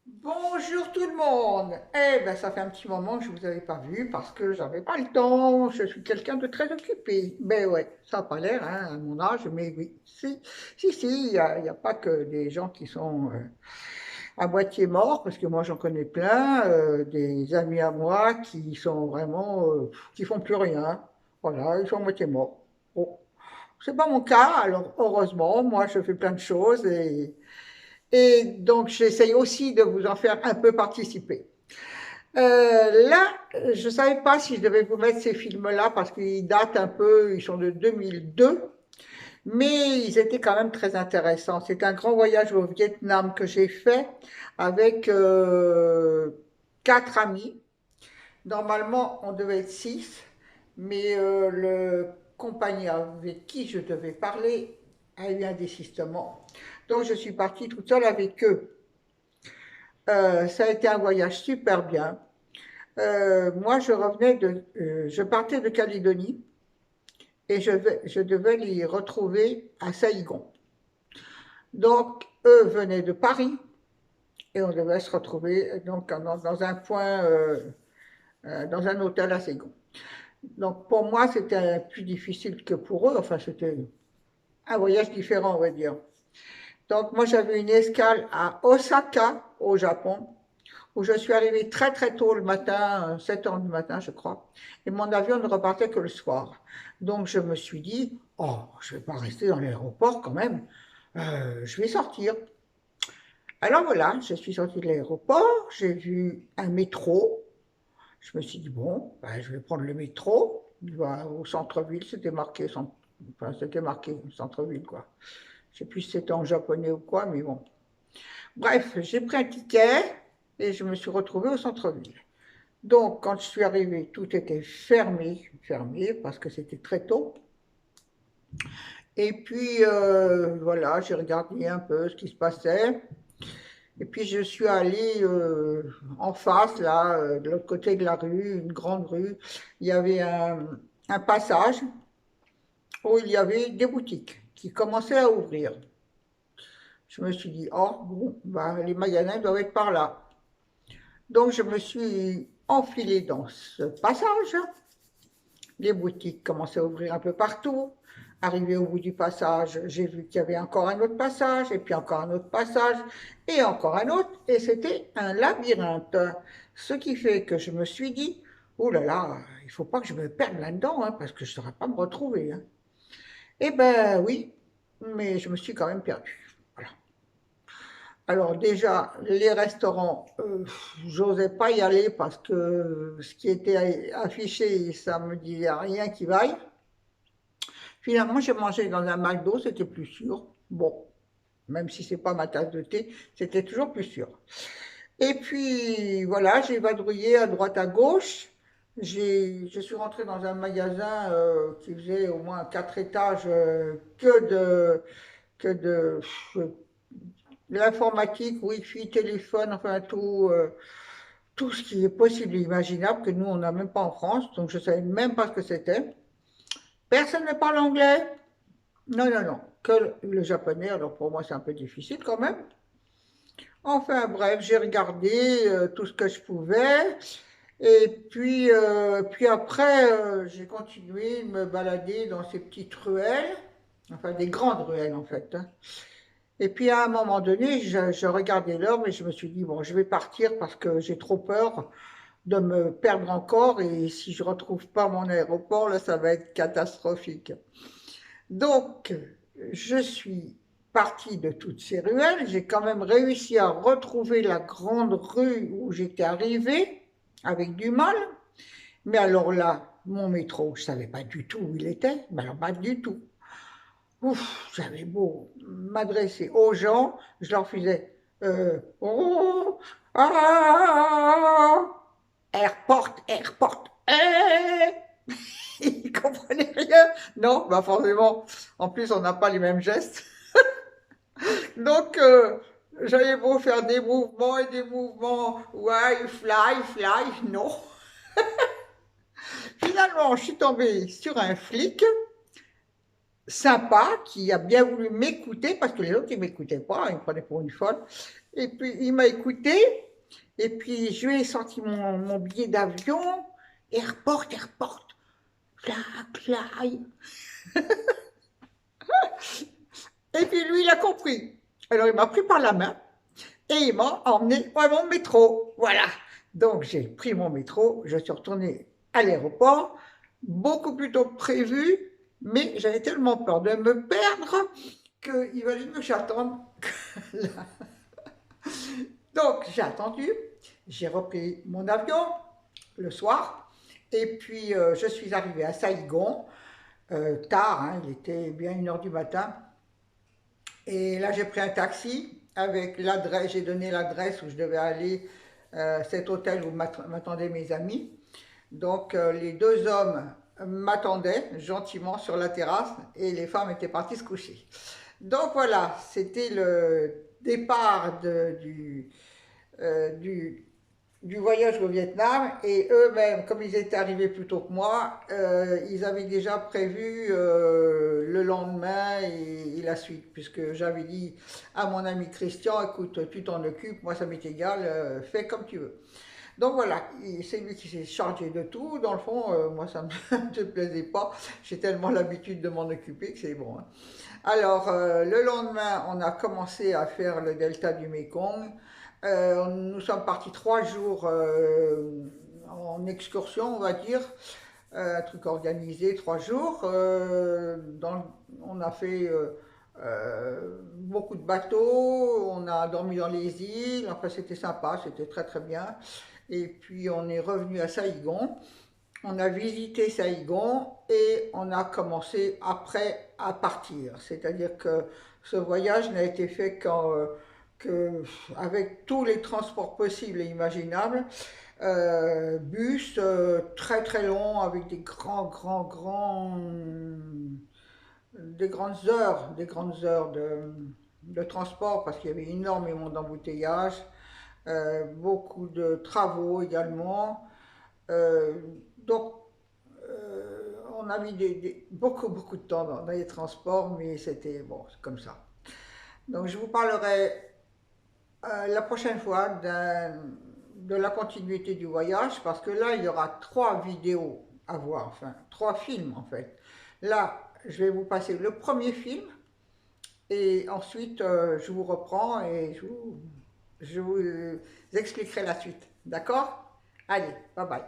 Bonjour tout le monde. Eh ben, ça fait un petit moment que je vous avais pas vu parce que j'avais pas le temps. Je suis quelqu'un de très occupé. Ben ouais, ça n'a pas l'air, hein, à mon âge, mais oui. Si, il y a pas que des gens qui sont à moitié morts, parce que moi j'en connais plein, des amis à moi qui sont vraiment, qui font plus rien. Voilà, ils sont à moitié morts. Bon, c'est pas mon cas, alors heureusement, moi je fais plein de choses et donc, j'essaye aussi de vous en faire un peu participer. Là, je ne savais pas si je devais vous mettre ces films-là parce qu'ils datent un peu, ils sont de 2002, mais ils étaient quand même très intéressants. C'est un grand voyage au Vietnam que j'ai fait avec quatre amis. Normalement, on devait être six, mais le compagnon avec qui je devais parler a eu un désistement. Donc, je suis partie toute seule avec eux. Ça a été un voyage super bien. Moi, je partais de Calédonie et je devais les retrouver à Saïgon. Donc, eux venaient de Paris et on devait se retrouver donc dans un point, dans un hôtel à Saïgon. Donc, pour moi, c'était plus difficile que pour eux. Enfin, c'était un voyage différent, on va dire. Donc, moi, j'avais une escale à Osaka, au Japon, où je suis arrivée très très tôt le matin, 7 heures du matin je crois, et mon avion ne repartait que le soir. Donc je me suis dit, oh, je ne vais pas rester dans l'aéroport quand même, je vais sortir. Alors voilà, je suis sortie de l'aéroport, j'ai vu un métro, je me suis dit, bon, ben, je vais prendre le métro, il va au centre-ville, enfin, c'était marqué centre-ville quoi. Je ne sais plus si c'était en japonais ou quoi, mais bon. Bref, j'ai pris un ticket et je me suis retrouvée au centre-ville. Donc, quand je suis arrivée, tout était fermé, parce que c'était très tôt. Et puis, voilà, j'ai regardé un peu ce qui se passait. Et puis, je suis allée en face, là, de l'autre côté de la rue, une grande rue. Il y avait un passage où il y avait des boutiques qui commençaient à ouvrir. Je me suis dit, oh, bon, bah, les magasins doivent être par là. Donc, je me suis enfilée dans ce passage. Les boutiques commençaient à ouvrir un peu partout. Arrivé au bout du passage, j'ai vu qu'il y avait encore un autre passage, et puis encore un autre passage, et encore un autre, et c'était un labyrinthe. Ce qui fait que je me suis dit, oh là là, il ne faut pas que je me perde là-dedans, hein, parce que je ne saurais pas me retrouver. Hein. Eh ben oui, mais je me suis quand même perdue. Voilà. Alors déjà, les restaurants, j'osais pas y aller parce que ce qui était affiché, ça me disait rien qui vaille. Finalement, j'ai mangé dans un McDo, c'était plus sûr. Bon, même si c'est pas ma tasse de thé, c'était toujours plus sûr. Et puis voilà, j'ai vadrouillé à droite à gauche. Je suis rentrée dans un magasin qui faisait au moins quatre étages que de l'informatique, Wi-Fi, téléphone, enfin tout ce qui est possible et imaginable que nous on n'a même pas en France. Donc je savais même pas ce que c'était. Personne ne parle anglais. Non, non, non, que le japonais, alors pour moi c'est un peu difficile quand même. Enfin bref, j'ai regardé tout ce que je pouvais et puis après j'ai continué de me balader dans ces petites ruelles, enfin des grandes ruelles en fait. Hein. Et puis à un moment donné, je regardais l'heure mais je me suis dit bon, je vais partir parce que j'ai trop peur de me perdre encore et si je retrouve pas mon aéroport, là ça va être catastrophique. Donc, je suis partie de toutes ces ruelles. J'ai quand même réussi à retrouver la grande rue où j'étais arrivée, avec du mal. Mais alors là, mon métro, je ne savais pas du tout où il était, mais alors pas du tout. Ouf, j'avais beau m'adresser aux gens, je leur faisais oh, ah, airport, airport, ils ne comprenaient rien. Non, bah forcément, en plus on n'a pas les mêmes gestes. Donc j'avais beau faire des mouvements et des mouvements, ouais, fly, fly, non. Finalement, je suis tombée sur un flic sympa, qui a bien voulu m'écouter, parce que les autres, ils ne m'écoutaient pas, ils me prenaient pour une folle. Et puis, il m'a écouté, et puis je lui ai sorti mon billet d'avion, airport, clac, clac. Et puis lui, il a compris. Alors, il m'a pris par la main, et il m'a emmené à mon métro. Voilà. Donc, j'ai pris mon métro, je suis retournée à l'aéroport, beaucoup plus tôt que prévu, mais j'avais tellement peur de me perdre qu'il valait mieux que j'attende. Donc, j'ai attendu, j'ai repris mon avion le soir, et puis je suis arrivée à Saïgon, tard, hein, il était bien 1 heure du matin, et là j'ai pris un taxi avec l'adresse, j'ai donné l'adresse où je devais aller, cet hôtel où m'attendaient mes amis. Donc les deux hommes m'attendaient gentiment sur la terrasse et les femmes étaient parties se coucher. Donc voilà, c'était le départ du, du voyage au Vietnam, et eux-mêmes, comme ils étaient arrivés plus tôt que moi, ils avaient déjà prévu le lendemain et la suite, puisque j'avais dit à mon ami Christian, écoute, tu t'en occupes, moi ça m'est égal, fais comme tu veux. Donc voilà, c'est lui qui s'est chargé de tout. Dans le fond, moi ça ne me plaisait pas, j'ai tellement l'habitude de m'en occuper que c'est bon, hein. Alors, le lendemain, on a commencé à faire le delta du Mékong. Nous sommes partis 3 jours en excursion, on va dire, un truc organisé, 3 jours. On a fait beaucoup de bateaux, on a dormi dans les îles, enfin c'était sympa, c'était très très bien. Et puis on est revenu à Saïgon. On a visité Saïgon et on a commencé après à partir. C'est-à-dire que ce voyage n'a été fait avec tous les transports possibles et imaginables. Bus très très long avec des grandes heures de transport parce qu'il y avait énormément d'embouteillages, beaucoup de travaux également. Euh, donc on a mis beaucoup de temps dans les transports, mais c'était bon, c'est comme ça. Donc je vous parlerai la prochaine fois de la continuité du voyage, parce que là, il y aura 3 vidéos à voir, enfin 3 films en fait. Là, je vais vous passer le premier film, et ensuite je vous reprends et je vous expliquerai la suite. D'accord? Allez, bye bye.